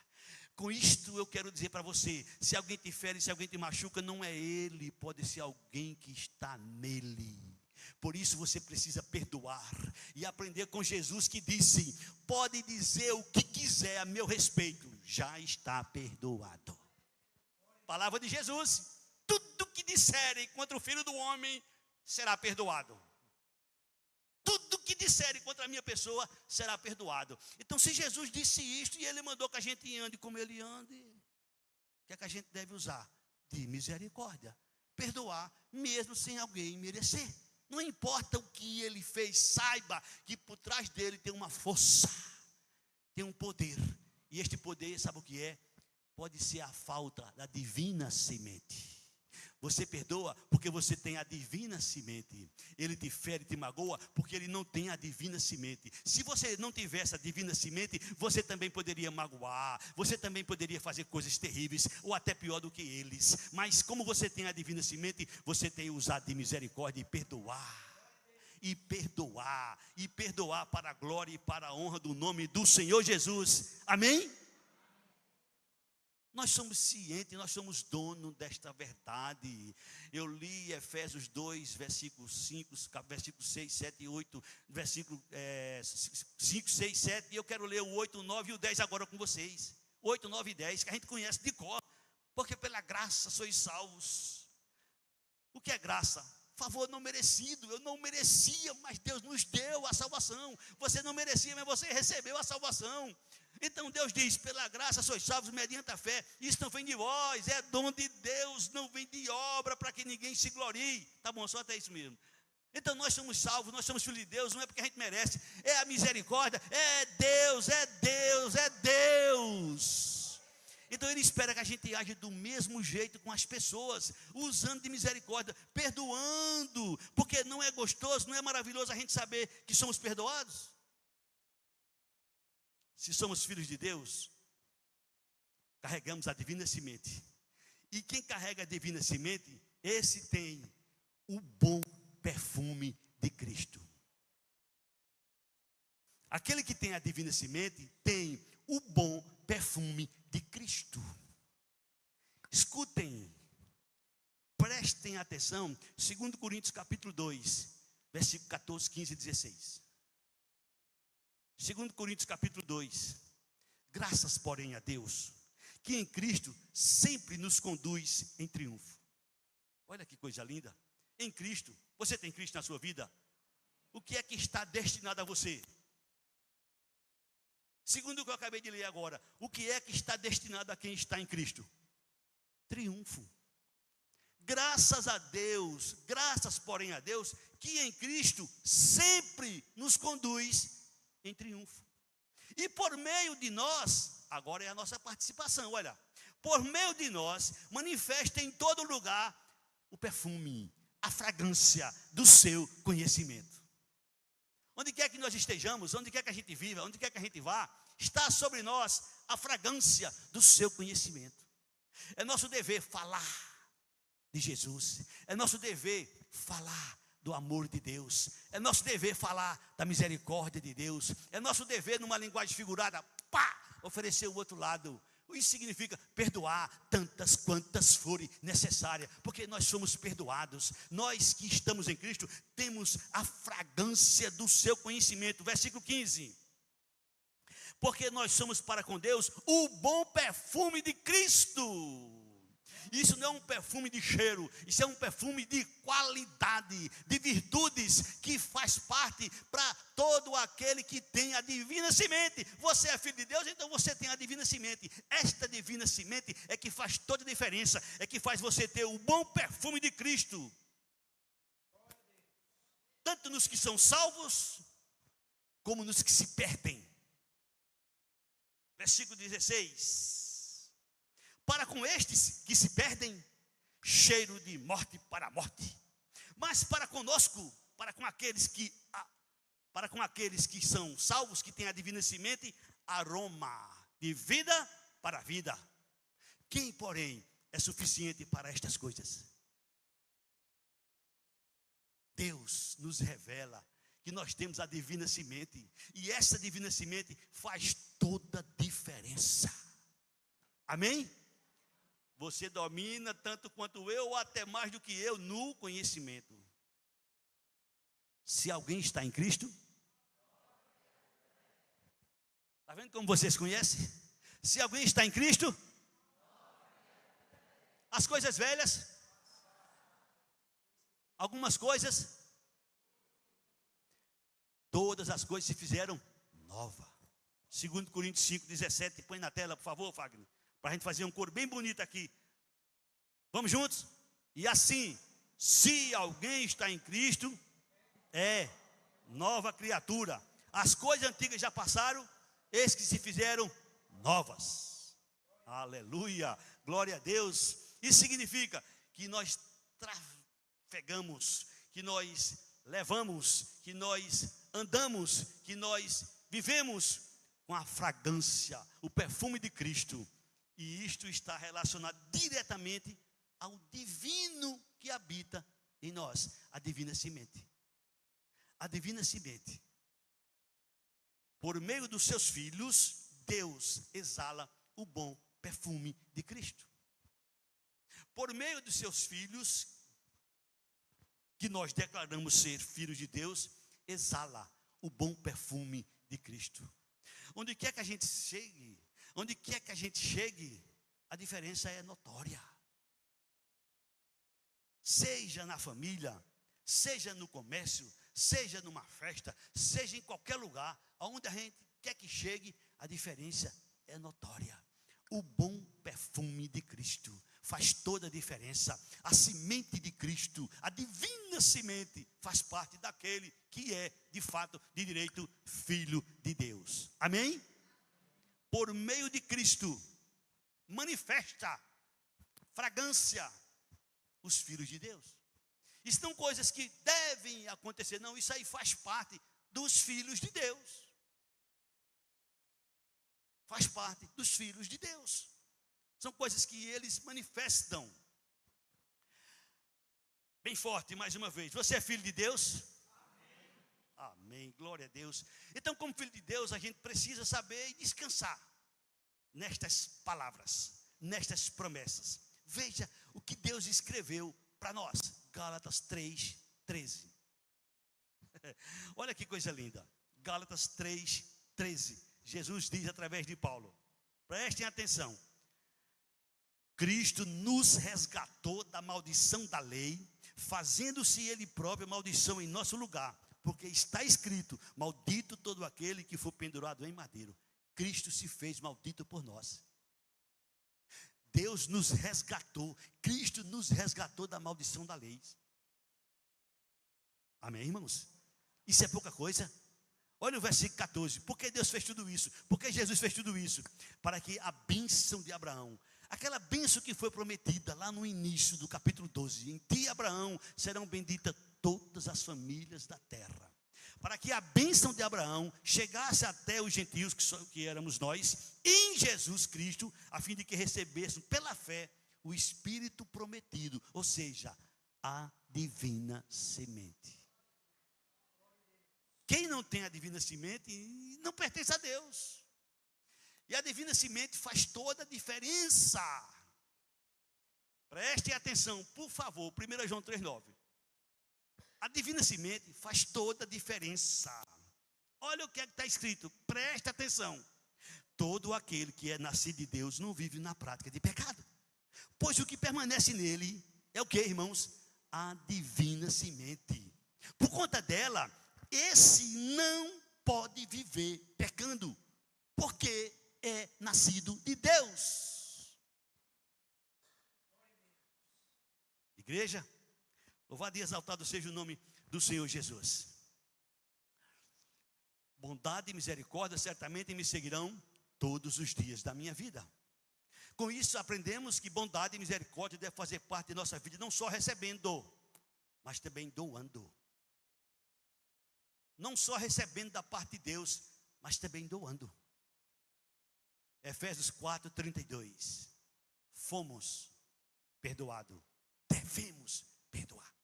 Com isto eu quero dizer para você: se alguém te fere, se alguém te machuca, não é ele, pode ser alguém que está nele. Por isso você precisa perdoar e aprender com Jesus, que disse: pode dizer o que quiser a meu respeito, já está perdoado. Palavra de Jesus: tudo que disserem contra o Filho do Homem será perdoado. Tudo que disserem contra a minha pessoa será perdoado. Então, se Jesus disse isto e ele mandou que a gente ande como ele ande, o que é que a gente deve usar? De misericórdia. Perdoar mesmo sem alguém merecer. Não importa o que ele fez, saiba que por trás dele tem uma força, tem um poder. E este poder, sabe o que é? Pode ser a falta da divina semente. Você perdoa porque você tem a divina semente. Ele te fere, te magoa porque ele não tem a divina semente. Se você não tivesse a divina semente, você também poderia magoar, você também poderia fazer coisas terríveis, ou até pior do que eles. Mas como você tem a divina semente, você tem usado de misericórdia e perdoar. E perdoar, e perdoar para a glória e para a honra do nome do Senhor Jesus. Amém? Nós somos cientes, nós somos donos desta verdade. Eu li Efésios 2, versículos 5, versículos 6, 7 e 8, versículo 5, 6, 7, e eu quero ler o 8, o 9 e o 10 agora com vocês. 8, 9 e 10, que a gente conhece de cor. Porque pela graça sois salvos. O que é graça? Favor não merecido. Eu não merecia, mas Deus nos deu a salvação. Você não merecia, mas você recebeu a salvação. Então Deus diz: pela graça sois salvos mediante a fé. Isso não vem de vós, é dom de Deus, não vem de obra, para que ninguém se glorie. Tá bom, só até isso mesmo. Então nós somos salvos, nós somos filhos de Deus, não é porque a gente merece, é a misericórdia, é Deus, é Deus, é Deus. Então ele espera que a gente age do mesmo jeito com as pessoas, usando de misericórdia, perdoando, porque não é gostoso, não é maravilhoso a gente saber que somos perdoados? Se somos filhos de Deus, carregamos a divina semente. E quem carrega a divina semente, esse tem o bom perfume de Cristo. Aquele que tem a divina semente tem o bom perfume de Cristo. Escutem, prestem atenção, 2 Coríntios capítulo 2, versículo 14, 15 e 16. 2 Coríntios capítulo 2. Graças, porém, a Deus, que em Cristo sempre nos conduz em triunfo. Olha que coisa linda. Em Cristo, você tem Cristo na sua vida? O que é que está destinado a você? Segundo o que eu acabei de ler agora, o que é que está destinado a quem está em Cristo? Triunfo. Graças a Deus, graças, porém, a Deus, que em Cristo sempre nos conduz em triunfo. E por meio de nós, agora é a nossa participação, olha, por meio de nós, manifesta em todo lugar o perfume, a fragrância do seu conhecimento. Onde quer que nós estejamos, onde quer que a gente viva, onde quer que a gente vá, está sobre nós a fragrância do seu conhecimento. É nosso dever falar de Jesus, é nosso dever falar do amor de Deus, é nosso dever falar da misericórdia de Deus, é nosso dever, numa linguagem figurada, oferecer o outro lado. Isso significa perdoar tantas quantas forem necessárias, porque nós somos perdoados. Nós que estamos em Cristo temos a fragrância do seu conhecimento. Versículo 15. Porque nós somos para com Deus o bom perfume de Cristo. Isso não é um perfume de cheiro, isso é um perfume de qualidade, de virtudes, que faz parte para todo aquele que tem a divina semente. Você é filho de Deus, então você tem a divina semente. Esta divina semente é que faz toda a diferença, é que faz você ter o bom perfume de Cristo. Tanto nos que são salvos, como nos que se perdem. Versículo 16. Para com estes que se perdem, cheiro de morte para a morte. Mas para conosco, para com aqueles que para com aqueles que são salvos, que têm a divina semente, aroma de vida para a vida. Quem, porém, é suficiente para estas coisas? Deus nos revela que nós temos a divina semente, e essa divina semente faz toda a diferença. Amém? Você domina tanto quanto eu, ou até mais do que eu, no conhecimento. Se alguém está em Cristo, está vendo como vocês conhecem? Se alguém está em Cristo, as coisas velhas, algumas coisas, todas as coisas se fizeram nova. 2 Coríntios 5:17, põe na tela, por favor, Fagner, para a gente fazer um coro bem bonito aqui. Vamos juntos? E assim, se alguém está em Cristo, é nova criatura. As coisas antigas já passaram, eis que se fizeram novas. Aleluia, glória a Deus. Isso significa que nós trafegamos, que nós levamos, que nós andamos, que nós vivemos com a fragrância, o perfume de Cristo. E isto está relacionado diretamente ao divino que habita em nós, a divina semente. A divina semente. Por meio dos seus filhos, Deus exala o bom perfume de Cristo. Por meio dos seus filhos, que nós declaramos ser filhos de Deus, exala o bom perfume de Cristo. Onde quer que a gente chegue, a diferença é notória. Seja na família, seja no comércio, seja numa festa, seja em qualquer lugar, aonde a gente quer que chegue, a diferença é notória. O bom perfume de Cristo faz toda a diferença. A semente de Cristo, a divina semente, faz parte daquele que é, de fato, de direito, filho de Deus. Amém? Por meio de Cristo, manifesta fragrância os filhos de Deus. Isso são coisas que devem acontecer. Não, isso aí faz parte dos filhos de Deus. Faz parte dos filhos de Deus. São coisas que eles manifestam. Bem forte, mais uma vez. Você é filho de Deus? Amém. Amém, glória a Deus. Então, como filho de Deus, a gente precisa saber e descansar nestas palavras, nestas promessas. Veja o que Deus escreveu para nós. Gálatas 3:13. Olha que coisa linda. Gálatas 3:13. Jesus diz através de Paulo. Prestem atenção. Cristo nos resgatou da maldição da lei, fazendo-se Ele próprio maldição em nosso lugar, porque está escrito: maldito todo aquele que for pendurado em madeiro. Cristo se fez maldito por nós. Deus nos resgatou, Cristo nos resgatou da maldição da lei. Amém, irmãos? Isso é pouca coisa? Olha o versículo 14. Por que Deus fez tudo isso? Por que Jesus fez tudo isso? Para que a bênção de Abraão, aquela bênção que foi prometida lá no início do capítulo 12, em ti, Abraão, serão benditas todas as famílias da terra. Para que a bênção de Abraão chegasse até os gentios, que éramos nós, em Jesus Cristo, a fim de que recebêssemos pela fé o Espírito prometido, ou seja, a divina semente. Quem não tem a divina semente não pertence a Deus. E a divina semente faz toda a diferença. Prestem atenção, por favor, 1 João 3:9. A divina semente faz toda a diferença. Olha o que está escrito, preste atenção. Todo aquele que é nascido de Deus não vive na prática de pecado. Pois o que permanece nele é o que, irmãos? A divina semente. Por conta dela, esse não pode viver pecando, porque é nascido de Deus. Igreja, louvado e exaltado seja o nome do Senhor Jesus. Bondade e misericórdia certamente me seguirão todos os dias da minha vida. Com isso aprendemos que bondade e misericórdia devem fazer parte de nossa vida, não só recebendo, mas também doando. não só recebendo da parte de Deus, mas também doando. Efésios 4:32. Fomos perdoados, devemos perdoar.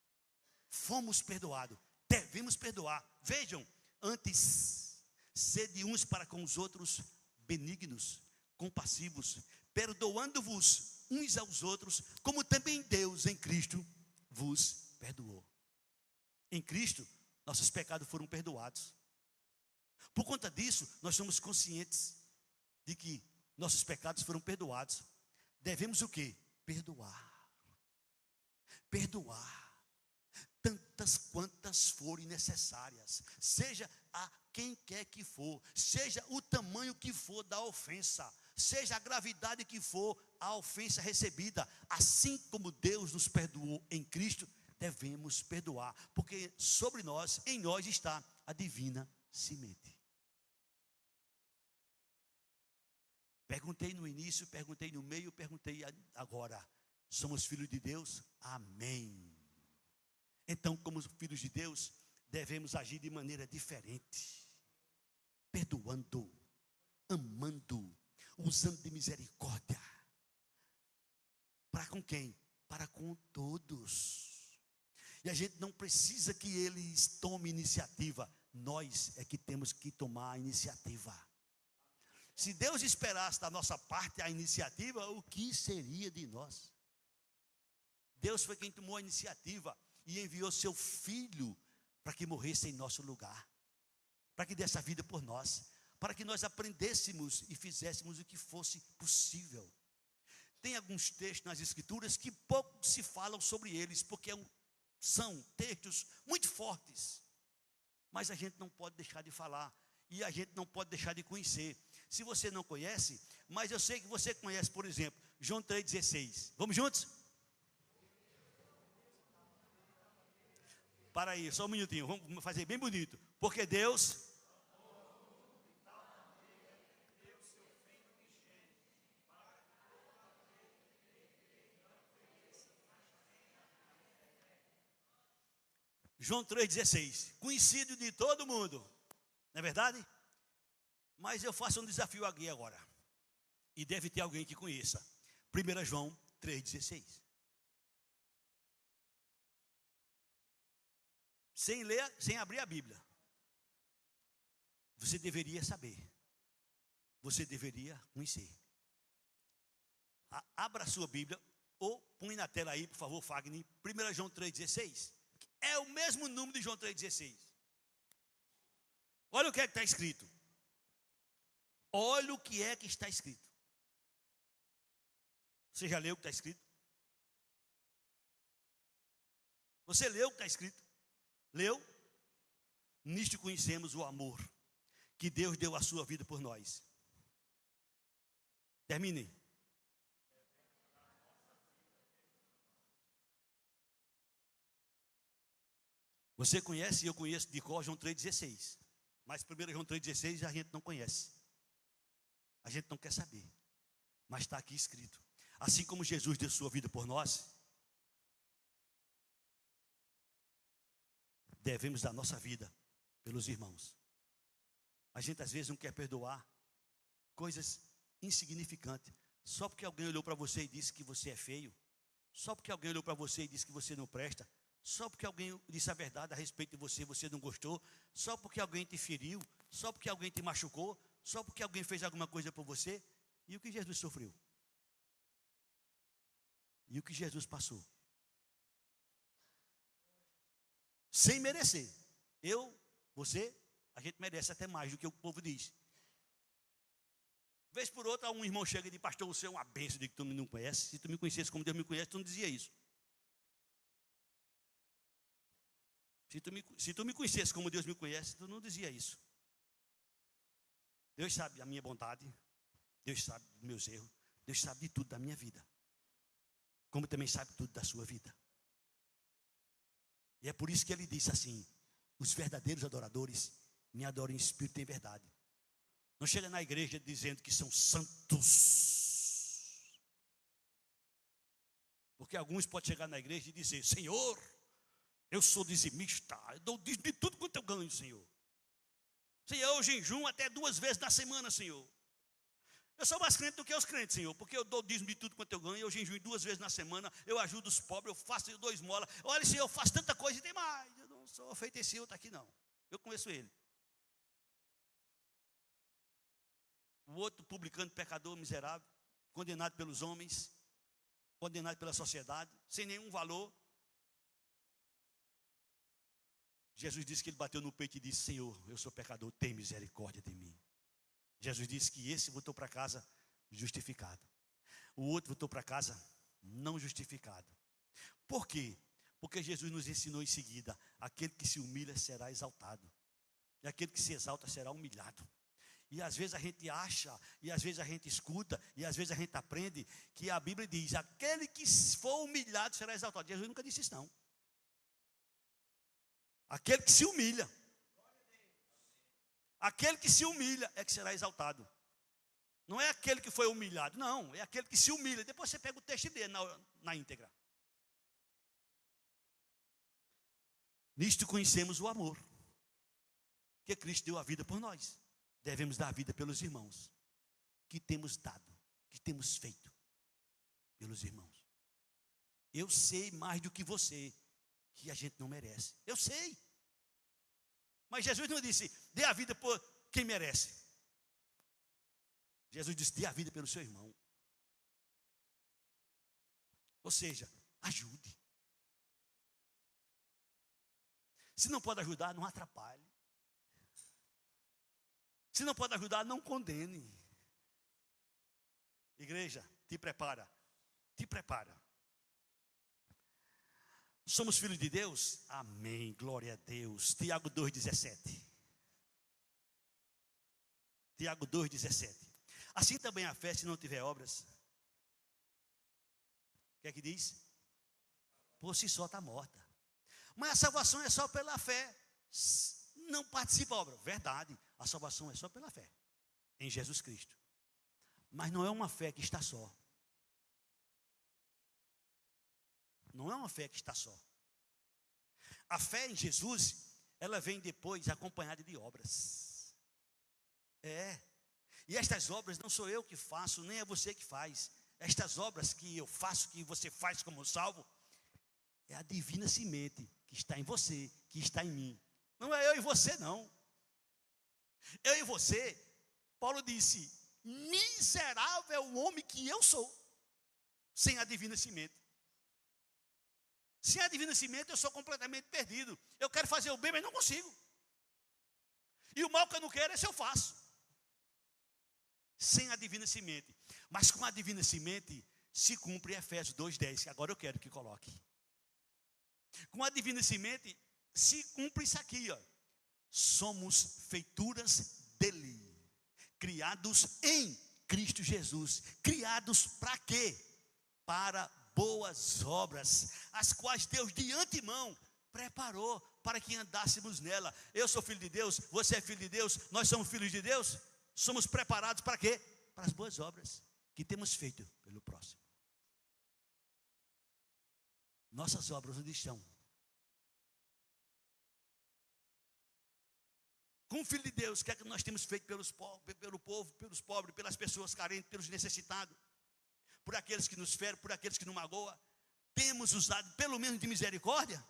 Fomos perdoados, devemos perdoar. Vejam, antes, sede uns para com os outros benignos, compassivos, perdoando-vos uns aos outros, como também Deus em Cristo vos perdoou. Em Cristo, nossos pecados foram perdoados. Por conta disso, nós somos conscientes de que nossos pecados foram perdoados. Devemos o quê? Perdoar. Perdoar. Tantas quantas forem necessárias. Seja a quem quer que for. Seja o tamanho que for da ofensa. Seja a gravidade que for a ofensa recebida. Assim como Deus nos perdoou em Cristo, devemos perdoar. Porque sobre nós, em nós está a divina semente. Perguntei no início, perguntei no meio, perguntei agora. Somos filhos de Deus? Amém. Então, como filhos de Deus, devemos agir de maneira diferente. Perdoando, amando, usando de misericórdia. Para com quem? Para com todos. E a gente não precisa que eles tomem iniciativa. Nós é que temos que tomar a iniciativa. Se Deus esperasse da nossa parte a iniciativa, o que seria de nós? Deus foi quem tomou a iniciativa e enviou seu Filho para que morresse em nosso lugar, para que desse a vida por nós, para que nós aprendêssemos e fizéssemos o que fosse possível. Tem alguns textos nas Escrituras que pouco se falam sobre eles, porque são textos muito fortes, mas a gente não pode deixar de falar, e a gente não pode deixar de conhecer. Se você não conhece, mas eu sei que você conhece, por exemplo, João 3,16. Vamos juntos? Para aí, só um minutinho, vamos fazer bem bonito. Porque Deus João 3,16, conhecido de todo mundo, não é verdade? Mas eu faço um desafio aqui agora, e deve ter alguém que conheça. 1 João 3,16. Sem ler, sem abrir a Bíblia. Você deveria saber. Você deveria conhecer. Abra a sua Bíblia, ou põe na tela aí, por favor, Fagner. 1 João 3,16. É o mesmo número de João 3,16. Olha o que é que está escrito. Olha o que é que está escrito. Você já leu o que está escrito? Você leu o que está escrito? Leu? Nisto conhecemos o amor que Deus deu a sua vida por nós. Termine. Você conhece e eu conheço de cor João 3,16. Mas 1 João 3,16 a gente não conhece. A gente não quer saber. Mas está aqui escrito. Assim como Jesus deu sua vida por nós, devemos dar nossa vida pelos irmãos. A gente às vezes não quer perdoar coisas insignificantes. Só porque alguém olhou para você e disse que você é feio. Só porque alguém olhou para você e disse que você não presta. Só porque alguém disse a verdade a respeito de você, você não gostou. Só porque alguém te feriu. Só porque alguém te machucou. Só porque alguém fez alguma coisa por você. E o que Jesus sofreu? E o que Jesus passou? Sem merecer. Eu, você, a gente merece até mais do que o povo diz. Vez por outra, um irmão chega e diz: pastor, você é uma bênção de que tu me não conhece. Se tu me conhecesse como Deus me conhece, tu não dizia isso. Se tu me conhecesse como Deus me conhece, tu não dizia isso. Deus sabe a minha bondade. Deus sabe dos meus erros. Deus sabe de tudo da minha vida. Como também sabe tudo da sua vida. E é por isso que ele disse assim: os verdadeiros adoradores me adoram em espírito e em verdade. Não chega na igreja dizendo que são santos. Porque alguns podem chegar na igreja e dizer: Senhor, eu sou dizimista, eu dou de tudo quanto eu ganho, Senhor. Senhor, eu jejum até 2 vezes na semana, Senhor. Eu sou mais crente do que os crentes, Senhor, porque eu dou dízimo de tudo quanto eu ganho, eu jejuo 2 vezes na semana, eu ajudo os pobres, eu dou esmola. Olha, Senhor, eu faço tanta coisa e tem mais. Eu não sou feito esse outro aqui, não. Eu conheço ele. O outro publicano, pecador, miserável, condenado pelos homens, condenado pela sociedade, sem nenhum valor. Jesus disse que ele bateu no peito e disse: Senhor, eu sou pecador, tem misericórdia de mim. Jesus disse que esse voltou para casa justificado. O outro voltou para casa não justificado. Por quê? Porque Jesus nos ensinou em seguida: aquele que se humilha será exaltado, e aquele que se exalta será humilhado. E às vezes a gente acha, e às vezes a gente escuta, e às vezes a gente aprende que a Bíblia diz: aquele que for humilhado será exaltado. Jesus nunca disse isso, não. Aquele que se humilha, aquele que se humilha é que será exaltado. Não é aquele que foi humilhado, não, é aquele que se humilha. Depois você pega o texto dele na íntegra. Nisto conhecemos o amor, que Cristo deu a vida por nós. Devemos dar a vida pelos irmãos, que temos dado, que temos feito pelos irmãos. Eu sei mais do que você, que a gente não merece. Eu sei. Mas Jesus não disse: dê a vida por quem merece. Jesus disse: dê a vida pelo seu irmão. Ou seja, ajude. Se não pode ajudar, não atrapalhe. Se não pode ajudar, não condene. Igreja, te prepara. Te prepara. Somos filhos de Deus? Amém, glória a Deus. Tiago 2,17. Tiago 2,17. Assim também a fé, se não tiver obras, o que é que diz? Por si só está morta. Mas a salvação é só pela fé. Não participa da obra. Verdade, a salvação é só pela fé em Jesus Cristo. Mas não é uma fé que está só. Não é uma fé que está só. A fé em Jesus, ela vem depois acompanhada de obras. E estas obras não sou eu que faço, nem é você que faz. Estas obras que eu faço, que você faz como salvo, é a divina semente que está em você, que está em mim. Não é eu e você, não. Eu e você, Paulo disse: miserável é o homem que eu sou, sem a divina semente. Sem a divina semente eu sou completamente perdido. Eu quero fazer o bem, mas não consigo. E o mal que eu não quero, esse eu faço. Sem a divina semente. Mas com a divina semente se cumpre Efésios 2,10, que agora eu quero que coloque. Com a divina semente se cumpre isso aqui, ó. Somos feituras dele, criados em Cristo Jesus. Criados para quê? Para boas obras, as quais Deus de antemão preparou para que andássemos nela. Eu sou filho de Deus, você é filho de Deus, nós somos filhos de Deus. Somos preparados para quê? Para as boas obras que temos feito pelo próximo. Nossas obras onde estão? Como filho de Deus, o que é que nós temos feito pelo povo, pelos pobres, pelas pessoas carentes, pelos necessitados, por aqueles que nos ferem, por aqueles que nos magoam? Temos usado pelo menos de misericórdia?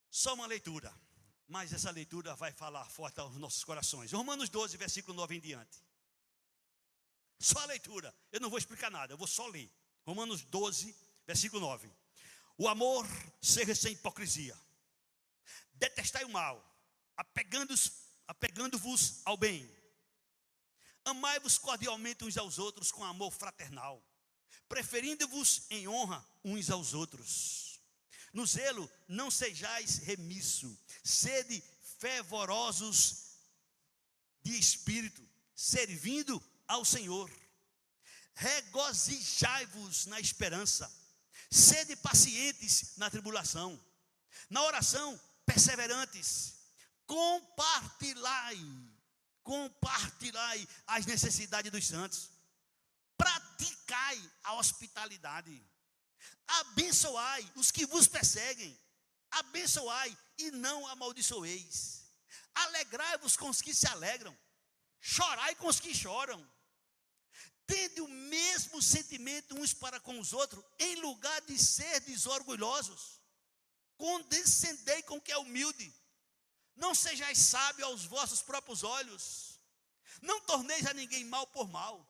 Só uma leitura, mas essa leitura vai falar forte aos nossos corações. Romanos 12, versículo 9 em diante. Só a leitura, eu não vou explicar nada, eu vou só ler. Romanos 12, versículo 9. O amor seja sem hipocrisia. Detestai o mal, apegando-vos ao bem. Amai-vos cordialmente uns aos outros com amor fraternal, preferindo-vos em honra uns aos outros. No zelo não sejais remisso, sede fervorosos de espírito, servindo ao Senhor. Regozijai-vos na esperança, sede pacientes na tribulação, na oração perseverantes. Compartilhai as necessidades dos santos, praticai a hospitalidade, abençoai os que vos perseguem, abençoai e não amaldiçoeis. Alegrai-vos com os que se alegram, chorai com os que choram. Tende o mesmo sentimento uns para com os outros, em lugar de serdes orgulhosos. Condescendei com o que é humilde. Não sejais sábios aos vossos próprios olhos. Não torneis a ninguém mal por mal.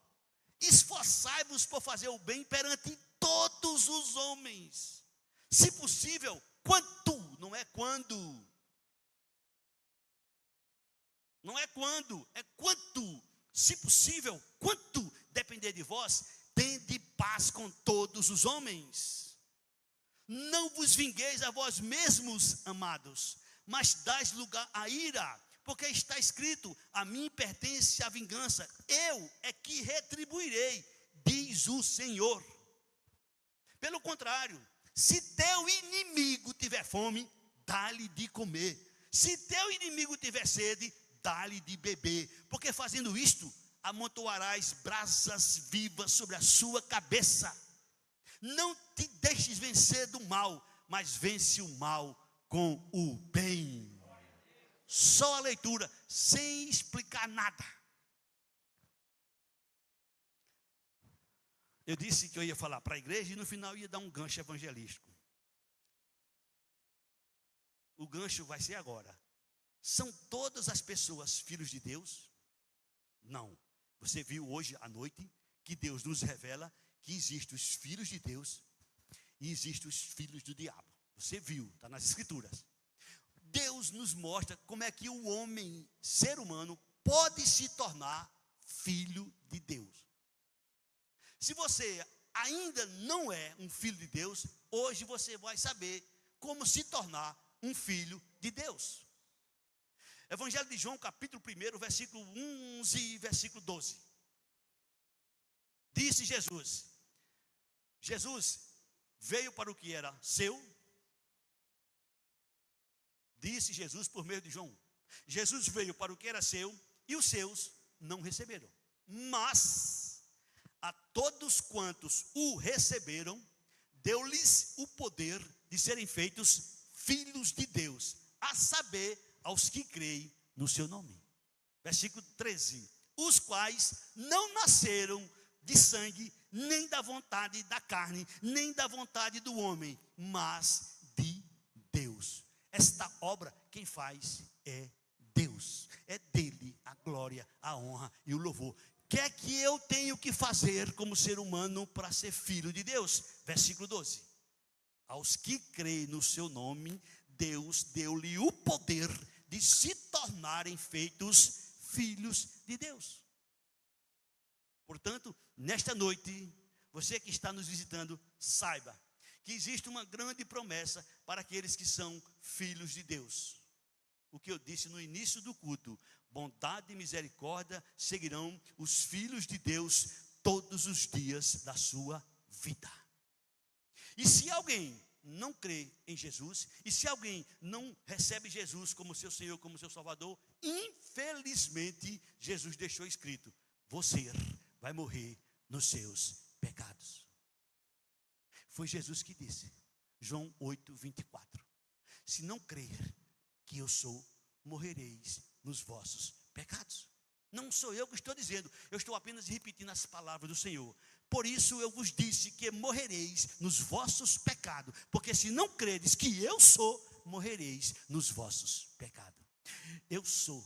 Esforçai-vos por fazer o bem perante todos os homens. Se possível, quanto, não é quando. Não é quando, é quanto. Se possível, quanto depender de vós, tende paz com todos os homens. Não vos vingueis a vós mesmos, amados, mas dais lugar à ira, porque está escrito: a mim pertence a vingança, eu é que retribuirei, diz o Senhor. Pelo contrário, se teu inimigo tiver fome, dá-lhe de comer. Se teu inimigo tiver sede, dá-lhe de beber, porque fazendo isto, amontoarás brasas vivas sobre a sua cabeça. Não te deixes vencer do mal, mas vence o mal com o bem. Só a leitura, sem explicar nada. Eu disse que eu ia falar para a igreja e no final ia dar um gancho evangelístico. O gancho vai ser agora. São todas as pessoas filhos de Deus? Não. Você viu hoje à noite que Deus nos revela que existem os filhos de Deus e existem os filhos do diabo. Você viu, está nas escrituras. Deus nos mostra como é que o homem, ser humano, pode se tornar filho de Deus. Se você ainda não é um filho de Deus, hoje você vai saber como se tornar um filho de Deus. Evangelho de João, capítulo 1, versículo 11 e versículo 12. Disse Jesus. Jesus veio para o que era seu. Disse Jesus por meio de João. Jesus veio para o que era seu e os seus não receberam. Mas a todos quantos o receberam, deu-lhes o poder de serem feitos filhos de Deus, a saber, aos que creem no seu nome. Versículo 13. Os quais não nasceram de sangue, nem da vontade da carne, nem da vontade do homem, mas de Deus. Esta obra, quem faz é Deus. É dele a glória, a honra e o louvor. O que é que eu tenho que fazer como ser humano para ser filho de Deus? Versículo 12. Aos que creem no seu nome, Deus deu-lhe o poder de se tornarem feitos filhos de Deus. Portanto, nesta noite, você que está nos visitando, saiba que existe uma grande promessa para aqueles que são filhos de Deus. O que eu disse no início do culto: bondade e misericórdia seguirão os filhos de Deus todos os dias da sua vida. E se alguém não crê em Jesus, e se alguém não recebe Jesus como seu Senhor, como seu Salvador, infelizmente, Jesus deixou escrito: você vai morrer nos seus pecados. Foi Jesus que disse, João 8:24. Se não crer que eu sou, morrereis nos vossos pecados. Não sou eu que estou dizendo, eu estou apenas repetindo as palavras do Senhor. Por isso eu vos disse que morrereis nos vossos pecados, porque se não credes que eu sou, morrereis nos vossos pecados. Eu sou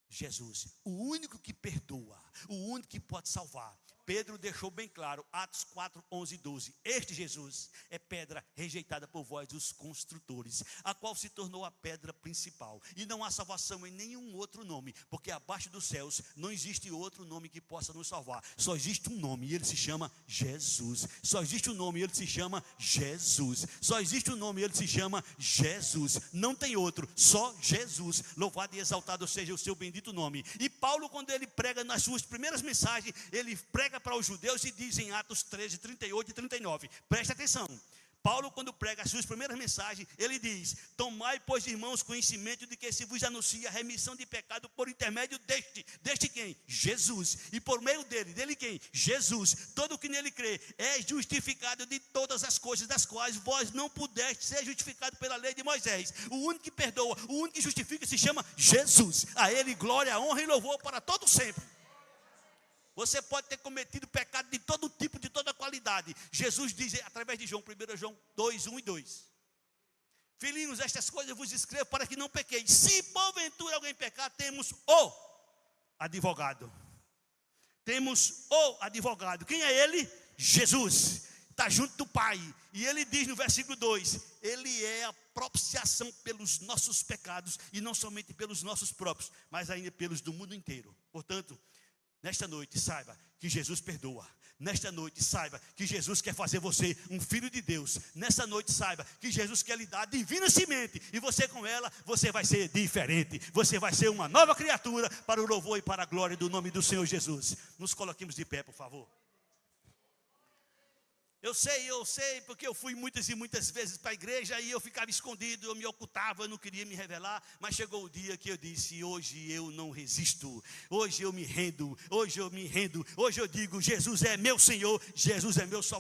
Jesus, o único que perdoa, o único que pode salvar. Pedro deixou bem claro, Atos 4, 11 e 12. Este Jesus é pedra rejeitada por vós, os construtores, a qual se tornou a pedra principal. E não há salvação em nenhum outro nome, porque abaixo dos céus não existe outro nome que possa nos salvar. Só existe um nome e ele se chama Jesus. Só existe um nome e ele se chama Jesus. Só existe um nome e ele se chama Jesus. Não tem outro, só Jesus. Louvado e exaltado seja o seu bendito nome. E Paulo, quando ele prega nas suas primeiras mensagens, ele prega para os judeus e diz em Atos 13, 38 e 39, preste atenção: Paulo, quando prega as suas primeiras mensagens, ele diz: tomai, pois, irmãos, conhecimento de que se vos anuncia a remissão de pecado por intermédio deste quem? Jesus. E por meio dele quem? Jesus. Todo o que nele crê é justificado de todas as coisas das quais vós não pudeste ser justificado pela lei de Moisés. O único que perdoa, o único que justifica se chama Jesus. A ele glória, honra e louvor para todo sempre. Você pode ter cometido pecado de todo tipo, de toda qualidade. Jesus diz através de João, 1 João 2, 1 e 2. Filhinhos, estas coisas vos escrevo para que não pequeis. Se porventura alguém pecar, temos o advogado. Temos o advogado. Quem é ele? Jesus. Está junto do Pai. E ele diz no versículo 2, ele é a propiciação pelos nossos pecados, e não somente pelos nossos próprios, mas ainda pelos do mundo inteiro. Portanto, nesta noite, saiba que Jesus perdoa. Nesta noite, saiba que Jesus quer fazer você um filho de Deus. Nesta noite, saiba que Jesus quer lhe dar a divina semente. E você com ela, você vai ser diferente. Você vai ser uma nova criatura para o louvor e para a glória do nome do Senhor Jesus. Nos coloquemos de pé, por favor. Eu sei, porque eu fui muitas e muitas vezes para a igreja e eu ficava escondido, eu me ocultava, eu não queria me revelar, mas chegou o dia que eu disse: hoje eu não resisto, hoje eu me rendo, hoje eu digo: Jesus é meu Senhor, Jesus é meu Salvador.